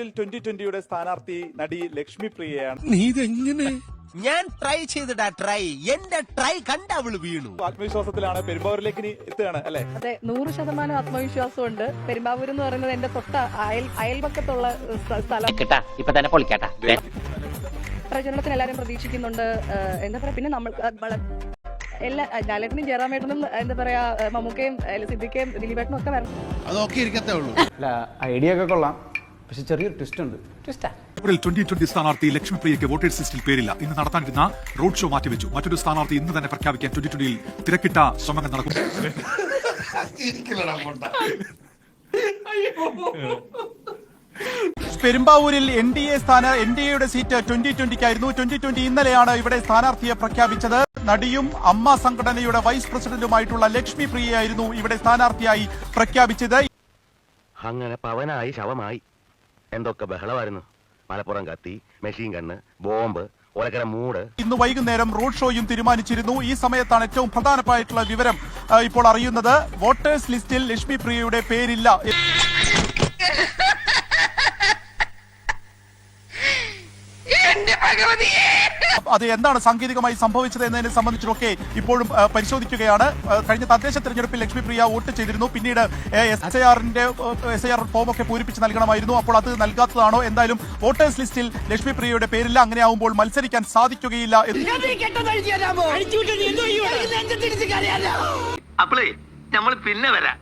പെരുമ്പാവൂരിൽ 2020 സ്ഥാനാർത്ഥി നടി ലക്ഷ്മി പ്രിയയാണ്. നീ ഇതെങ്ങനെ? ഞാൻ ട്രൈ ചെയ്തിടാ ട്രൈ എന്റെ ട്രൈ കണ്ട അവള് വീണു. ആത്മവിശ്വാസത്തിലാണ് പെരുമ്പാവൂരിലേക്ക് ഇനി എത്തുകയാണ് അല്ലെ? അതെ, 100% ആത്മവിശ്വാസമുണ്ട്. പെരുമ്പാവൂർ എന്ന് പറയുന്നത് എന്റെ തൊട്ട അയൽപക്കത്തുള്ള സ്ഥലം. ഇപ്പൊ തന്നെ പൊളിക്കാട്ടാ. പ്രചരണത്തിന് എല്ലാവരും പ്രതീക്ഷിക്കുന്നുണ്ട്. എന്താ പറയാ, പിന്നെ നമ്മൾ എല്ലാ ലാലേട്ടനും ജയറാമേട്ടനും എന്താ പറയാ, മമ്മൂക്കയും സിദ്ദിഖയും ദിലീപേട്ടനും ഒക്കെ വരണം. അതൊക്കെ ഇരിക്കത്തേ ഉള്ളൂ. ഐഡിയ ഒക്കെ കൊള്ളാം, പക്ഷെ ചെറിയൊരു ട്വിസ്റ്റ് ഉണ്ട്. ഏപ്രിൽ 2020 സ്ഥാനാർത്ഥി ലക്ഷ്മി പ്രിയയ്ക്ക് വോട്ടേഴ്സ് ലിസ്റ്റിൽ പേരില്ല. ഇന്ന് നടത്താനിരുന്ന റോഡ് ഷോ മാറ്റിവെച്ചു. മറ്റൊരു സ്ഥാനാർത്ഥി ഇന്ന് തന്നെ പ്രഖ്യാപിക്കാൻ 2020 തിരക്കിട്ട ശ്രമങ്ങൾ നടക്കും. പെരുമ്പാവൂരിൽ NDAയുടെ സീറ്റ് 2020ക്കായിരുന്നു. 2020 ഇന്നലെയാണ് ഇവിടെ സ്ഥാനാർത്ഥിയെ പ്രഖ്യാപിച്ചത്. നടിയും അമ്മ സംഘടനയുടെ വൈസ് പ്രസിഡന്റുമായിട്ടുള്ള ലക്ഷ്മി പ്രിയയായിരുന്നു ഇവിടെ സ്ഥാനാർത്ഥിയായി പ്രഖ്യാപിച്ചത്. അങ്ങനെ പവനായി ശവമായി എന്തൊക്കെ ബഹളമായിരുന്നു. മലപ്പുറം കത്തി, മെഷീൻ ഗണ്ണ്, ബോംബ്, ഒലക്കര മൂട്. ഇന്ന് വൈകുന്നേരം റോഡ് ഷോയും തീരുമാനിച്ചിരുന്നു. ഈ സമയത്താണ് ഏറ്റവും പ്രധാനമായിട്ടുള്ള വിവരം ഇപ്പോൾ അറിയുന്നത്. വോട്ടേഴ്സ് ലിസ്റ്റിൽ ലക്ഷ്മി പ്രിയയുടെ പേരില്ല. അത് എന്താണ് സാങ്കേതികമായി സംഭവിച്ചത് എന്നതിനെ സംബന്ധിച്ചൊക്കെ ഇപ്പോഴും പരിശോധിക്കുകയാണ്. കഴിഞ്ഞ തദ്ദേശ തെരഞ്ഞെടുപ്പിൽ ലക്ഷ്മി പ്രിയ വോട്ട് ചെയ്തിരുന്നു. പിന്നീട് SIR ഫോമൊക്കെ പൂരിപ്പിച്ച് നൽകണമായിരുന്നു. അപ്പോൾ അത് നൽകാത്തതാണോ? എന്തായാലും വോട്ടേഴ്സ് ലിസ്റ്റിൽ ലക്ഷ്മി പ്രിയയുടെ പേരില്ല. അങ്ങനെയാവുമ്പോൾ മത്സരിക്കാൻ സാധിക്കുകയില്ല. അപ്പളേ നമ്മൾ പിന്നെ വരാം.